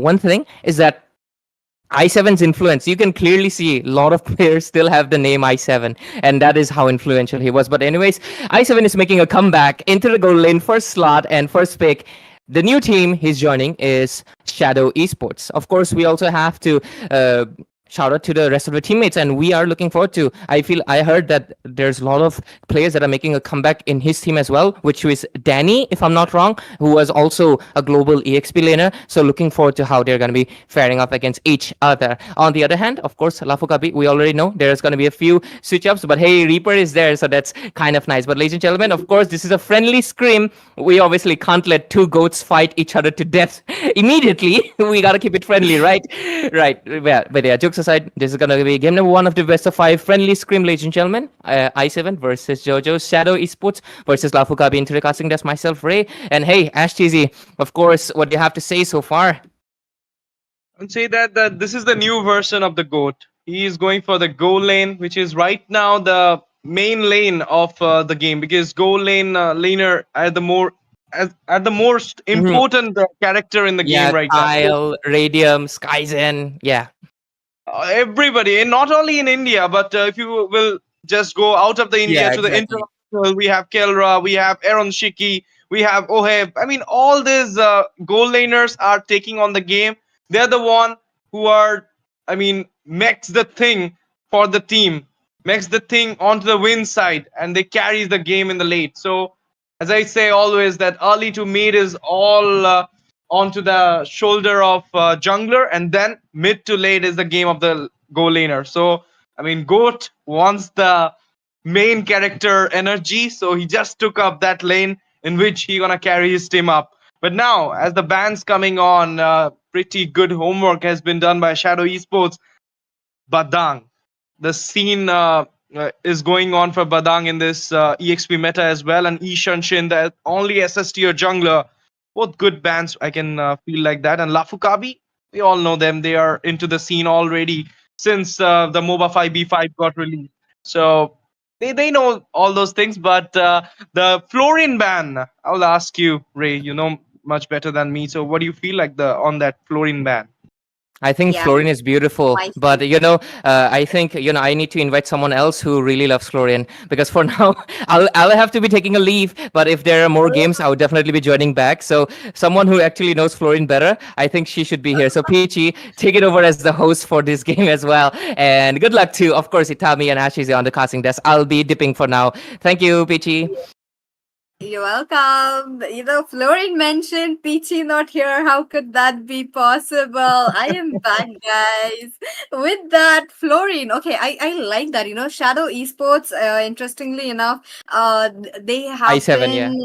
one thing is that i7's influence, you can clearly see a lot of players still have the name i7, and that is how influential he was. But anyways, i7 is making a comeback into the goal lane, first slot and first pick. The new team he's joining is Shadow Esports. Of course, we also have to shout out to the rest of the teammates, and we are looking forward to. I heard that there's a lot of players that are making a comeback in his team as well, which is Danny, if I'm not wrong, who was also a global EXP laner. So looking forward to how they're going to be faring up against each other. On the other hand, of course, Lafu Kabi, we already know there's going to be a few switch ups, but hey, Reaper is there, so that's kind of nice. But ladies and gentlemen, of course, this is a friendly scrim. We obviously can't let two goats fight each other to death immediately. We got to keep it friendly, right? Right. Yeah, but yeah, jokes aside, this is going to be game number 1 of the best of 5 friendly scrim, ladies and gentlemen. i7 versus Zozo, Shadow Esports versus Lafu Kabi. Intercasting, that's myself, Ray. And hey, Ash Cheesy, of course, what do you have to say so far? And say that this is the new version of the GOAT. He is going for the goal lane, which is right now the main lane of the game, because goal lane laner are the are the most important character in the game Yeah, right now. Kyle, Radium, Skyzen, yeah. Everybody, and not only in India, but if you will just go out of the India Yeah, to the exactly. international, we have Kelra, we have Aaron Shiki, we have Oheb. I mean, all these goal laners are taking on the game. They're the one who are, I mean, makes the thing for the team, makes the thing onto the win side, and they carry the game in the late. So, as I say always, that early to mid is all onto the shoulder of jungler, and then mid to late is the game of the goal laner. So I mean, Goat wants the main character energy, so he just took up that lane in which he gonna carry his team up. But now, as the ban's coming on, pretty good homework has been done by Shadow Esports. Badang, the scene is going on for Badang in this EXP meta as well, and Ishan Shin, the only SS tier jungler. Both good bans, I can feel like that. And Lafukabi, we all know them. They are into the scene already since the MOBA 5v5 got released. So they know all those things. But the Florian ban, I'll ask you, Ray. You know much better than me. So what do you feel like on that Florian ban? I think Yeah, Florian is beautiful, but spicy. I think I need to invite someone else who really loves Florian, because for now I'll have to be taking a leave. But if there are more games, I would definitely be joining back. So someone who actually knows Florian better, I think she should be here. So Peachy, take it over as the host for this game as well, and good luck to, of course, Itami and Ashi's on the casting desk. I'll be dipping for now. Thank you, Peachy. You're welcome. Florin mentioned Peachy not here. How could that be possible? I am back, guys. With that, Florin. Okay, I like that. Shadow Esports, interestingly enough, they have i7, yeah. been.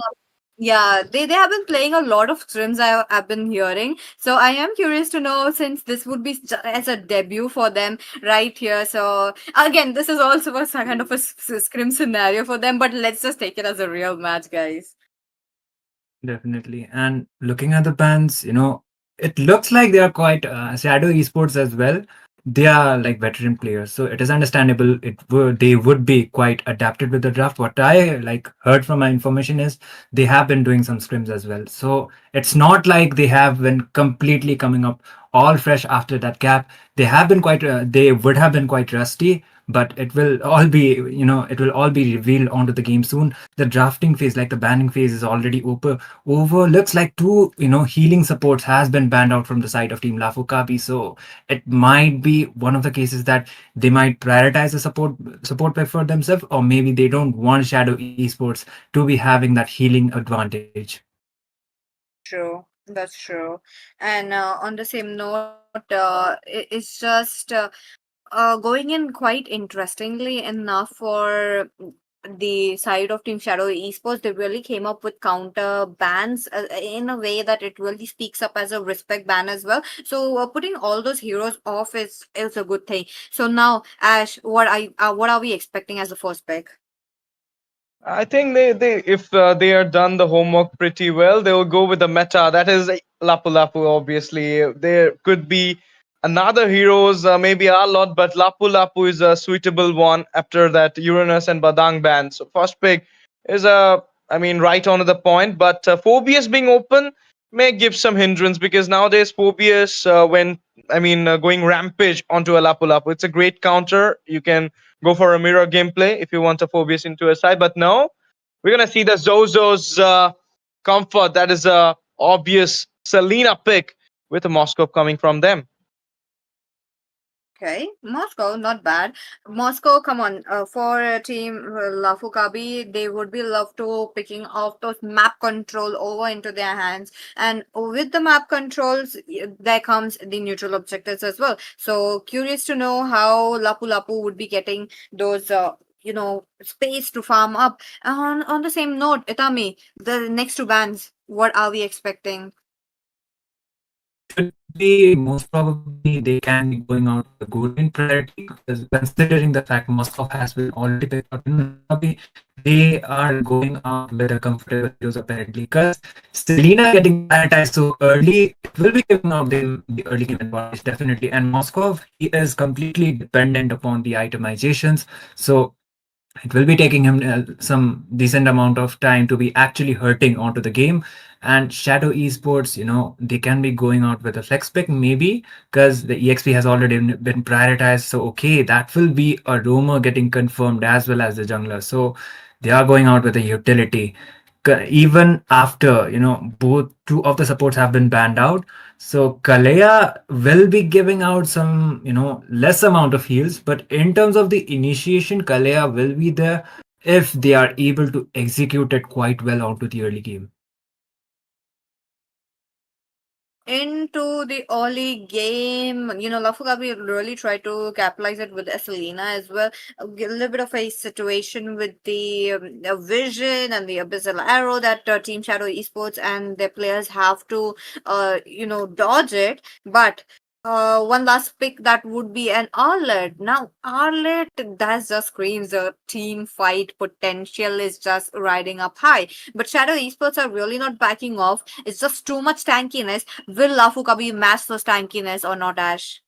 Yeah, they have been playing a lot of scrims I've been hearing. So I am curious to know, since this would be as a debut for them right here. So again, this is also a kind of a scrim scenario for them, but let's just take it as a real match, guys. Definitely. And looking at the bands, it looks like they are quite Shadow Esports as well. They are like veteran players, so it is understandable. They would be quite adapted with the draft. What I like heard from my information is they have been doing some scrims as well. So it's not like they have been completely coming up all fresh after that gap. They have been quite. They would have been quite rusty, but it will all be it will all be revealed onto the game soon. The drafting phase, like the banning phase, is already over. Looks like two healing supports has been banned out from the side of team Lafu Kabi. So it might be one of the cases that they might prioritize the support pick for themselves, or maybe they don't want Shadow Esports to be having that healing advantage. True. That's true. And on the same note, it's just going in quite interestingly enough for the side of Team Shadow Esports. They really came up with counter bans in a way that it really speaks up as a respect ban as well. So putting all those heroes off is a good thing. So now, Ash, what are we expecting as the first pick? I think they if they are done the homework pretty well, they will go with the meta. That is Lapu Lapu. Obviously, there could be another heroes, maybe a lot, but Lapu Lapu is a suitable one after that Uranus and Badang ban. So first pick is I mean, right on to the point. But Phobius being open, may give some hindrance because nowadays Phobius when going rampage onto a Lapu Lapu, it's a great counter. You can go for a mirror gameplay if you want a Phobius into a side, but no, we're gonna see the Zozo's comfort. That is a obvious Selena pick with a Moscow coming from them. Okay, Moscow, not bad. Moscow, come on, for a team Lafu Kabi, they would be love to picking off those map control over into their hands, and with the map controls, there comes the neutral objectives as well. So curious to know how Lapu Lapu would be getting those. Space to farm up. On the same note, Itami, the next two bands, what are we expecting? Should be most probably they can be going out with the golden priority because considering the fact Moscow has been already picked out in Kabi, they are going out with a comfortable heroes apparently. Because Selena getting prioritized so early, it will be giving out them the early game advantage definitely. And Moscow, he is completely dependent upon the itemizations. So it will be taking him some decent amount of time to be actually hurting onto the game. And Shadow Esports, they can be going out with a flex pick maybe because the EXP has already been prioritized. So okay, that will be a roamer getting confirmed as well as the jungler. So they are going out with a utility even after both two of the supports have been banned out. So Kalea will be giving out some less amount of heals, but in terms of the initiation, Kalea will be there if they are able to execute it quite well onto the early game. Into the early game, Lafugabi really tried to capitalize it with Selena as well. A little bit of a situation with the vision and the abyssal arrow that Team Shadow Esports and their players have to, dodge it. But one last pick that would be an Arlet. Now, Arlet, that just screams a team fight potential is just riding up high. But Shadow Esports are really not backing off. It's just too much tankiness. Will Lafu Kabi match those tankiness or not, Ash?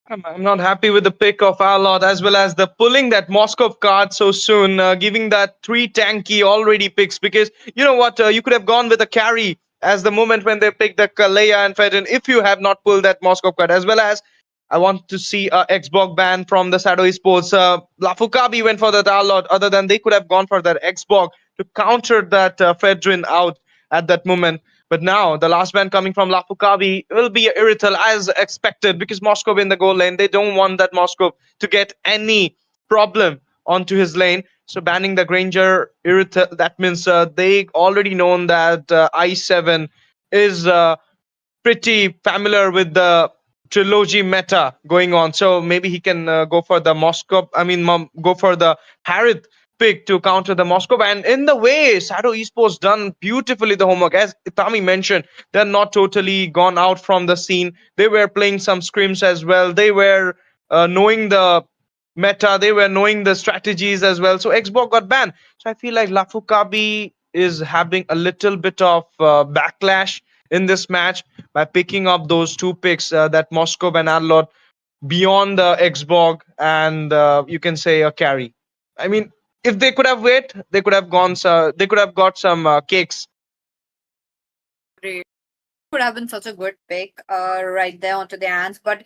I'm not happy with the pick of Alot as well as the pulling that Moscow card so soon, giving that three tanky already picks because you know what, you could have gone with a carry as the moment when they picked the Kalea and Fedin if you have not pulled that Moscow card as well as I want to see a Xbox ban from the Shadow Esports. Lafukabi went for that Alot. Other than they could have gone for that Xbox to counter that Fedrin out at that moment. But now the last ban coming from Lafukabi will be Irital as expected because Moscow in the goal lane. They don't want that Moscow to get any problem onto his lane. So banning the Granger Irital, that means they already known that I7 is pretty familiar with the trilogy meta going on. So maybe he can go for the Moscow. Go for the Harith pick to counter the Moscow. And in the way, Shadow Esports done beautifully the homework. As Itami mentioned, they're not totally gone out from the scene. They were playing some scrims as well. They were knowing the meta. They were knowing the strategies as well. So Xbox got banned. So I feel like Lafukabi is having a little bit of backlash in this match by picking up those two picks that Moscow and Arlot beyond the Xbox and you can say a carry. I mean, if they could have wait, they could have gone. They could have got some cakes. Great. Would have been such a good pick right there onto their hands. But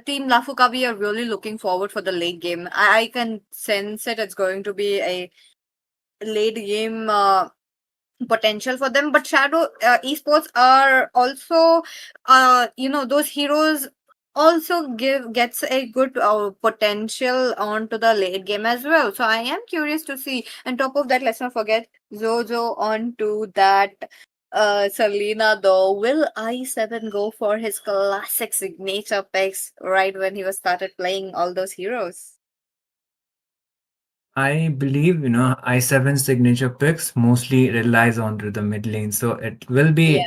Team Lafukabi are really looking forward for the late game. I can sense it. It's going to be a late game potential for them. But Shadow Esports are also, those heroes also gets a good potential onto the late game as well. So I am curious to see. On top of that, let's not forget Zozo onto that Selena though. Will I7 go for his classic signature picks right when he was started playing all those heroes? I believe i7 signature picks mostly relies on the mid lane, so it will be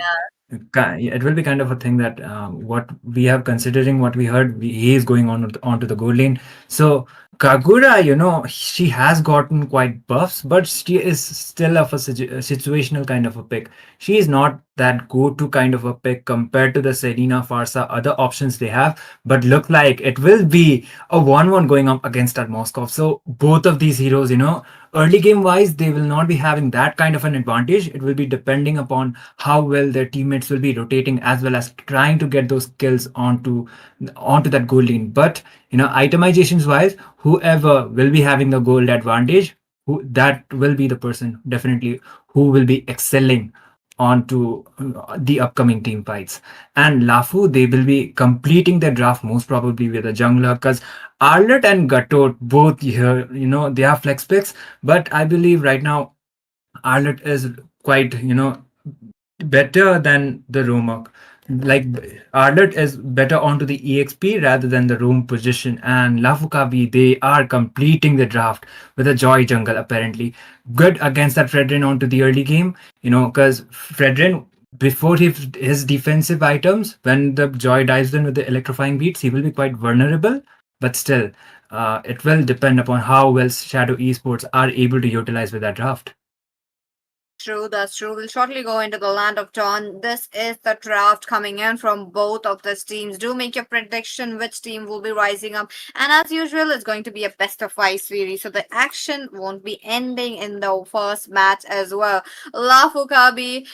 kind of a thing that what we have considering what we heard he is going onto the gold lane. So Kagura, she has gotten quite buffs, but she is still of a situational kind of a pick. She is not that go-to kind of a pick compared to the Serena, Farsa, other options they have. But look like it will be a 1-1 going up against that Moscow. So both of these heroes, early game wise, they will not be having that kind of an advantage. It will be depending upon how well their teammates will be rotating as well as trying to get those kills onto that goal lane. But itemizations wise, whoever will be having the gold advantage, that will be the person definitely who will be excelling onto the upcoming team fights. And Lafu, they will be completing their draft most probably with a jungler, because Arlet and Gatot both here, they are flex picks, but I believe right now Arlet is quite, better than the Roamok. Like Arlet is better onto the EXP rather than the roam position, and Lafukabi, they are completing the draft with a Joy Jungle apparently. Good against that Fredrin onto the early game, because Fredrin, before his defensive items, when the Joy dives in with the electrifying beats, he will be quite vulnerable, but still, it will depend upon how well Shadow Esports are able to utilize with that draft. True, that's true. We'll shortly go into the land of Dawn. This is the draft coming in from both of the teams. Do make your prediction which team will be rising up. And as usual, it's going to be a best of five series. So the action won't be ending in the first match as well. Lafu Kabi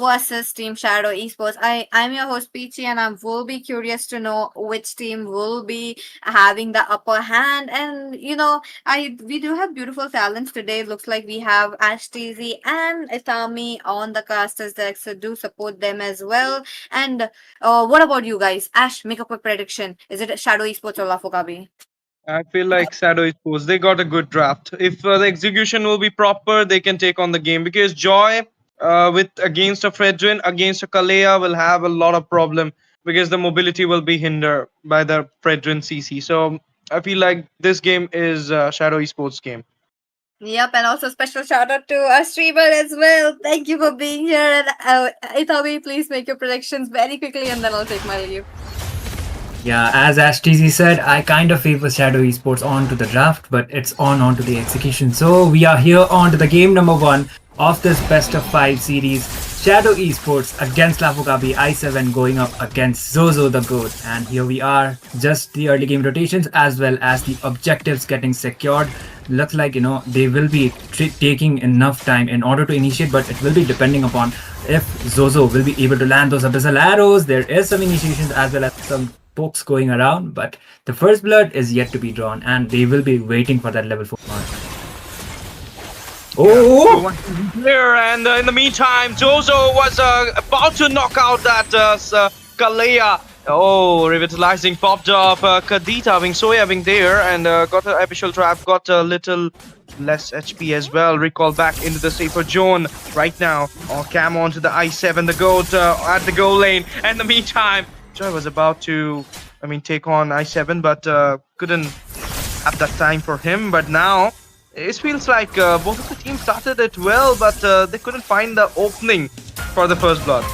versus Team Shadow Esports. I'm your host Peachy, and I will be curious to know which team will be having the upper hand. And we do have beautiful talents today. Looks like we have Ash TZ and Itami on the casters deck, so do support them as well. And what about you guys? Ash, make up a prediction. Is it Shadow Esports or Lafogabi? I feel like Shadow Esports, they got a good draft. If the execution will be proper, they can take on the game, because Joy with against a Fredrin, against a Kalea will have a lot of problem, because the mobility will be hindered by the Fredrin CC. So I feel like this game is Shadow Esports game. Yep, and also special shout out to our streamer as well. Thank you for being here. And Itami, please make your predictions very quickly, and then I'll take my leave. Yeah, as TZ said, I kind of favor Shadow Esports onto the draft, but it's onto the execution. So we are here on to the game number 1 of this best of 5 series. Shadow Esports against Lafukabi i7 going up against Zozo the Goat. And here we are, just the early game rotations as well as the objectives getting secured. Looks like, they will be taking enough time in order to initiate, but it will be depending upon if Zozo will be able to land those abyssal arrows. There is some initiations as well as some pokes going around, but the first blood is yet to be drawn, and they will be waiting for that level 4 mark. Oh! Here, and in the meantime, Zozo was about to knock out that Kalea. Oh, revitalizing popped up. Kadita being Soya being there, and got an abyssal trap, got a little less HP as well. Recall back into the safer zone right now. Oh, Cam onto the i7, the goat at the goal lane. And in the meantime, Joy was about to, take on i7, but couldn't have that time for him. But now, it feels like both of the teams started it well, but they couldn't find the opening for the first blood.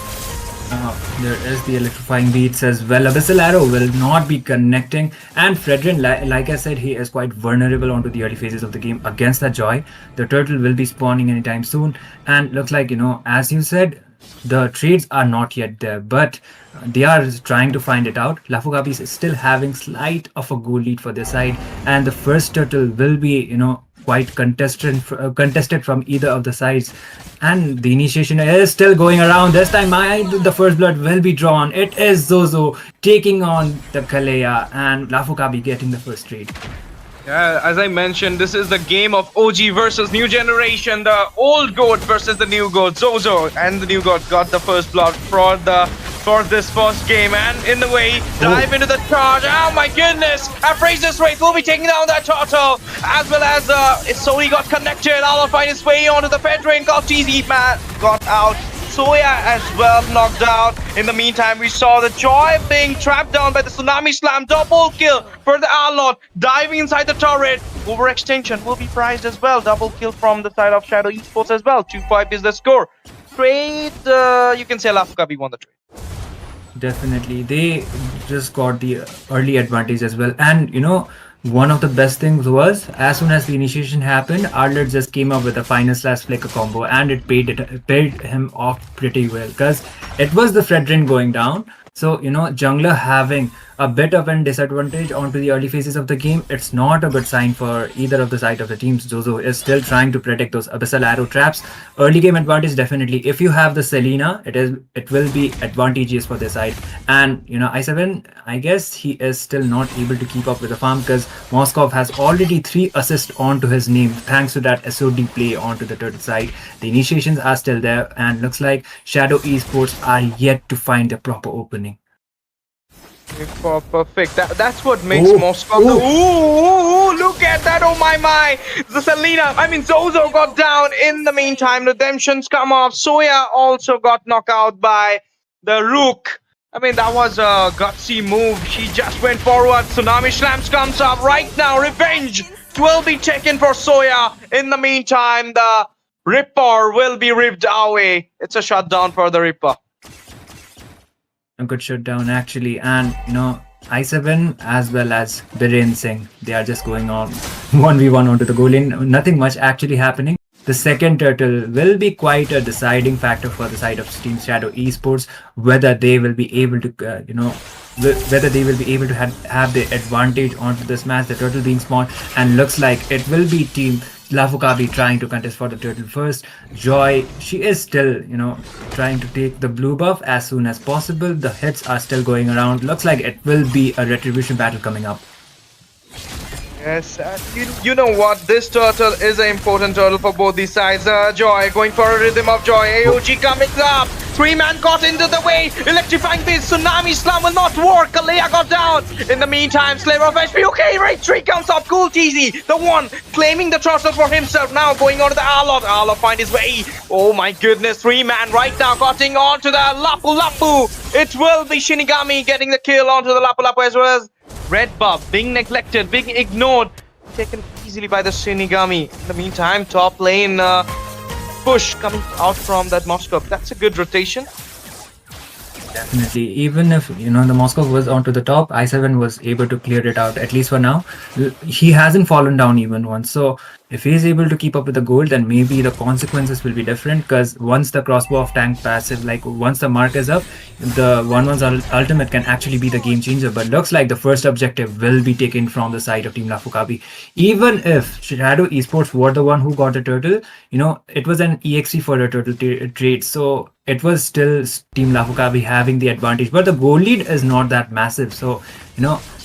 There is the electrifying beats as well. Abyssal Arrow will not be connecting, and Fredrin, like I said, he is quite vulnerable onto the early phases of the game against that Joy. The turtle will be spawning anytime soon, and looks like, as you said, the trades are not yet there, but they are trying to find it out. Lafugabi is still having slight of a goal lead for their side, and the first turtle will be, quite contested from either of the sides, and the initiation is still going around. This time the first blood will be drawn. It is Zozo taking on the Kalea, and Lafukabi getting the first trade. Yeah, as I mentioned, this is the game of OG versus new generation. The old goat versus the new goat. Zozo and the new goat got the first blood for this first game, and in the way, dive into the charge. Oh my goodness! Appraiser's Wraith will be taking down that turtle, as well as Sony got connected. I'll find his way onto the Federain. Got TZ man got out. Soya as well knocked out. In the meantime, we saw the Joy being trapped down by the Tsunami Slam. Double kill for the Arlot, diving inside the turret. Overextension will be prized as well. Double kill from the side of Shadow Esports as well. 2-5 is the score. Trade, you can say Lafukabi won the trade. Definitely, they just got the early advantage as well, and one of the best things was as soon as the initiation happened, Arlet just came up with a final slash flicker combo, and it paid him off pretty well because it was the Fredrin going down. So, jungler having a bit of a disadvantage onto the early phases of the game, it's not a good sign for either of the side of the teams. Zozo is still trying to protect those abyssal arrow traps. Early game advantage, definitely. If you have the Selena, it will be advantageous for their side. And, i7, I guess he is still not able to keep up with the farm because Moskov has already 3 assists onto his name thanks to that SOD play onto the turtle side. The initiations are still there, and looks like Shadow Esports are yet to find the proper opening. Perfect. That's what makes Moscow. Ooh, look at that. Oh my. The Selena, Zozo got down. In the meantime, Redemptions come off. Soya also got knocked out by the Rook. That was a gutsy move. She just went forward. Tsunami Slams comes up right now. Revenge will be taken for Soya. In the meantime, the Ripper will be ripped away. It's a shutdown for the Ripper. A good shutdown actually, and i7 as well as Biren Singh, they are just going on 1v1 onto the goal lane. Nothing much actually happening. The second turtle will be quite a deciding factor for the side of Team Shadow Esports, whether they will be able to have the advantage onto this match. The turtle being small, and looks like it will be Team Lafu Kabi trying to contest for the turtle first. Joy, she is still, trying to take the blue buff as soon as possible. The hits are still going around. Looks like it will be a retribution battle coming up. Yes, you know what? This turtle is an important turtle for both these sides. Joy going for a rhythm of joy. AOG coming up. 3-man got into the way. Electrifying this. Tsunami Slam will not work. Kalea got down. In the meantime, Slayer of HP. Okay, right. 3 comes up. Cool TZ. The one claiming the turtle for himself. Now going on to the Arlot. Arlot find his way. Oh my goodness. 3-man right now cutting on to the Lafu. It will be Shinigami getting the kill onto the Lafu as well as red buff being neglected, being ignored, taken easily by the Shinigami. In the meantime, top lane push coming out from that Moskov. That's a good rotation. Definitely. Even if, the Moskov was onto the top, i7 was able to clear it out, at least for now. He hasn't fallen down even once. So if he is able to keep up with the gold, then maybe the consequences will be different, because once the crossbow of tank passive, once the mark is up, the 1-1's ultimate can actually be the game changer. But looks like the first objective will be taken from the side of Team Lafu Kabi. Even if Shadow Esports were the one who got the turtle, it was an EXE for the turtle trade. So it was still Team Lafu Kabi having the advantage. But the goal lead is not that massive. So,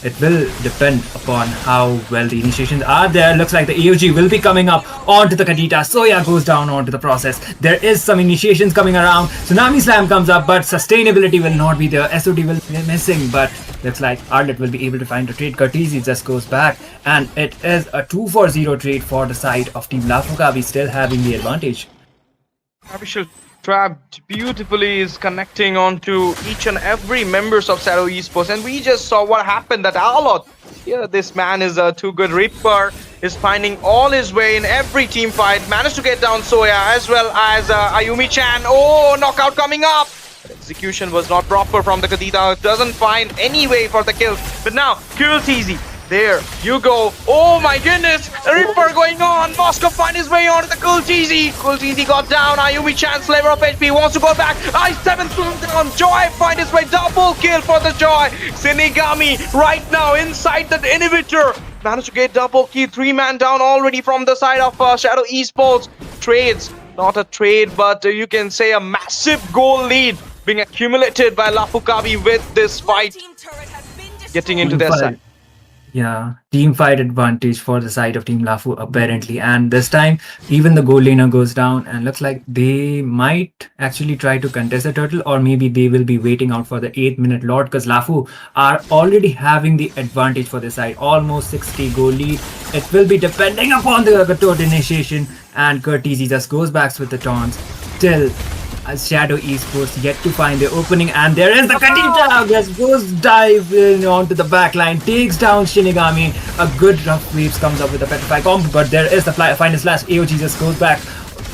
it will depend upon how well the initiations are there. Looks like the AOG will be coming up onto the Kadita. Soya goes down onto the process. There is some initiations coming around. Tsunami Slam comes up, but sustainability will not be there. SOD will be missing, but looks like Arlet will be able to find a trade. Curtizi just goes back, and it is a 2-for-0 trade for the side of Team Lafu Kabi, still having the advantage. Abhishek trapped beautifully is connecting onto each and every members of Shadow Esports, and we just saw what happened at Arlot. Yeah, this man is a too good. Reaper is finding all his way in every team fight. Managed to get down Soya as well as Ayumi-chan. Oh, knockout coming up. Execution was not proper from the Kadita. Doesn't find any way for the kill. But now, Cool TZ. There you go. Oh my goodness. Ripper going on. Moscow find his way on to the Cool TZ. Cool TZ got down. Ayumi-chan, Slaver of HP, wants to go back. i7 thrown down. Joy find his way. Double kill for the Joy. Shinigami right now inside the inhibitor. Managed to get double kill. 3-man down already from the side of Shadow Esports. Trades. Not a trade, but you can say a massive goal lead being accumulated by Lafu Kabi with this fight getting into their side. Yeah, team fight advantage for the side of Team Lafu apparently, and this time even the gold laner goes down, and looks like they might actually try to contest the turtle, or maybe they will be waiting out for the 8-minute lot, because Lafu are already having the advantage for this side, almost 6k goal lead. It will be depending upon the turtle initiation, and Curtizi just goes back with the taunts. Still, Shadow Esports yet to find their opening, and there is the Kadita just goes dive in onto the back line, takes down Shinigami. A good rough waves comes up with the petrify comp, but there is the final slash. AOG just goes back.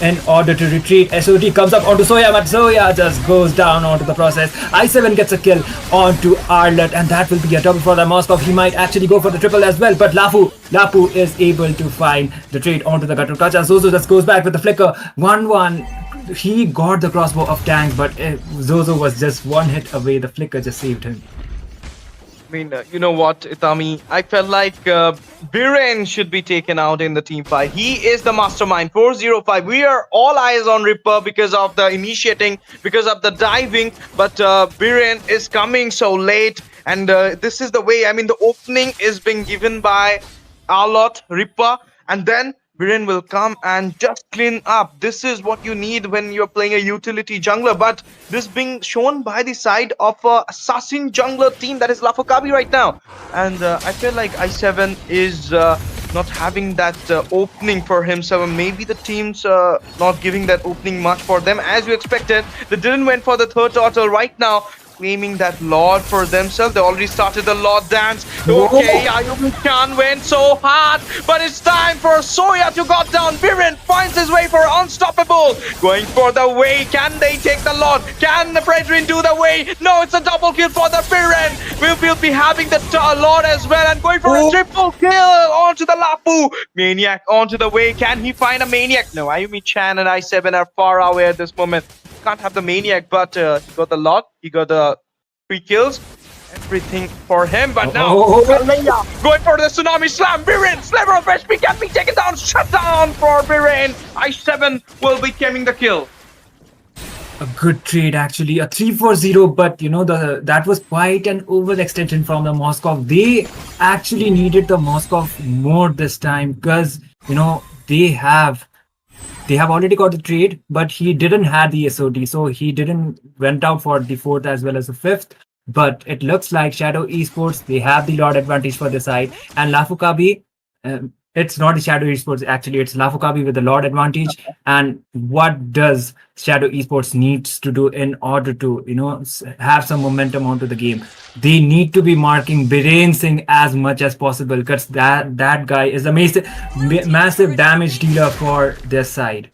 in order to retreat. SOT comes up onto Soya, but Soya just goes down onto the process. I7 gets a kill onto Arlet, and that will be a double for the Moskov. He might actually go for the triple as well, but Lafu is able to find the trade onto the gutter clutch, and Zozo just goes back with the flicker. 1-1. He got the crossbow of tank, but Zozo was just one hit away. The flicker just saved him. I mean, you know what, Itami? I felt like Biren should be taken out in the team fight. He is the mastermind. 405. We are all eyes on Ripper because of the initiating, because of the diving. But Biren is coming so late. And this is the way. I mean, the opening is being given by Alot, Ripper. And then Biren will come and just clean up. This is what you need when you're playing a utility jungler. But this being shown by the side of a assassin jungler team, that is Lafu Kabi right now. And I feel like i7 is not having that opening for himself. Maybe the team's not giving that opening much for them as you expected. They didn't went for the third turtle right now, claiming that Lord for themselves. They already started the Lord dance. Okay, Ayumi Khan went so hard, but it's time for Soya to go down. Biren finds his way for Unstoppable. Going for the way. Can they take the Lord? Can the Brethren do the way? No, it's a double kill for the Biren. We will be having the Lord as well, and going for a triple kill onto the Lafu. Maniac onto the way. Can he find a Maniac? No, Ayumi Chan and i7 are far away at this moment. Can't have the Maniac, but he got the lot. He got the 3 kills. Everything for him, but now going for the Tsunami Slam. Biren, Sliver of HP can be taken down. Shut down for Biren. i7 will be claiming the kill. A good trade, actually, a 3-4-0, but you know, that was quite an overextension from the Moskov. They actually needed the Moskov more this time because, you know, they have already got the trade, but he didn't have the SOD, so he didn't went out for the 4th as well as the 5th. But it looks like Shadow Esports, they have the Lord advantage for their side, and Lafu Kabi, it's not the Shadow Esports, actually it's Lafu Kabi with the Lord advantage. And what does Shadow Esports needs to do in order to, you know, have some momentum onto the game? They need to be marking Biren Singh as much as possible, because that guy is a massive damage dealer for their side.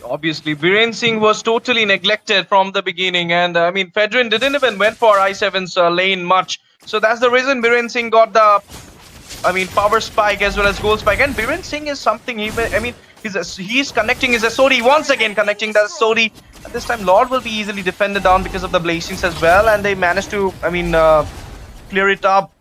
Obviously, Biren Singh was totally neglected from the beginning, and I mean, Fedrin didn't even went for i7's lane much. So that's the reason Biren Singh got the, I mean, power spike as well as gold spike. And Biren Singh is something, he's connecting his SOD, once again connecting the SOD. And this time Lord will be easily defended down because of the blazings as well, and they managed to, clear it up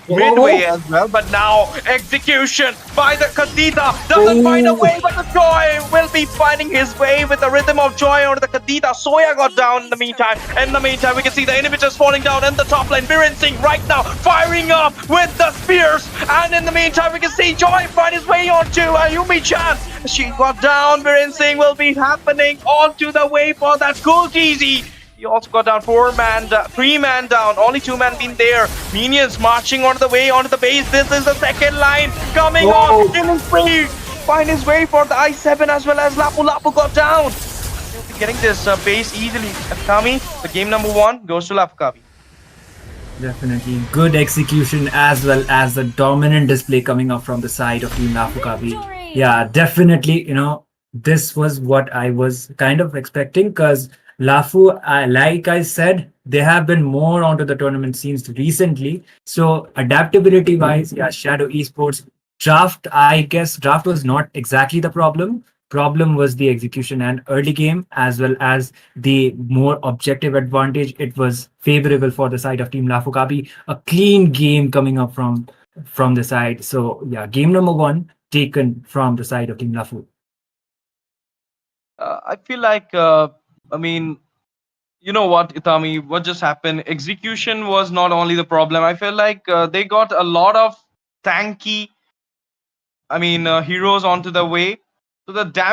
midway as well. But now execution by the Khadija doesn't find a way, but the Joy will be finding his way with the rhythm of Joy onto the Khadija. Soya got down in the meantime. In the meantime, we can see the inhibitors falling down in the top lane. Biren Singh right now firing up with the spears, and in the meantime we can see Joy find his way onto Ayumi Chan. She got down. Biren Singh will be happening onto the way for that gold easy. He also got down 3 man down. Only 2 men been there. Minions marching on the way onto the base. This is the second line coming on. Killing free. Find his way for the i7 as well as Lapu. Lapu got down. He'll be getting this base easily. Kami, the game number 1 goes to Lafu Kabi. Definitely good execution as well as the dominant display coming up from the side of Team Lafu Kabi. Yeah, definitely. You know, this was what I was kind of expecting, because Lafu, like I said, they have been more onto the tournament scenes recently. So adaptability wise, yeah, Shadow Esports draft, I guess draft was not exactly the problem. Problem was the execution and early game, as well as the more objective advantage. It was favorable for the side of Team Lafu Kabi. A clean game coming up from the side. So yeah, game number 1 taken from the side of Team Lafu. I feel like, you know what, Itami, what just happened? Execution was not only the problem. I feel like they got a lot of tanky, heroes onto the way. So the damage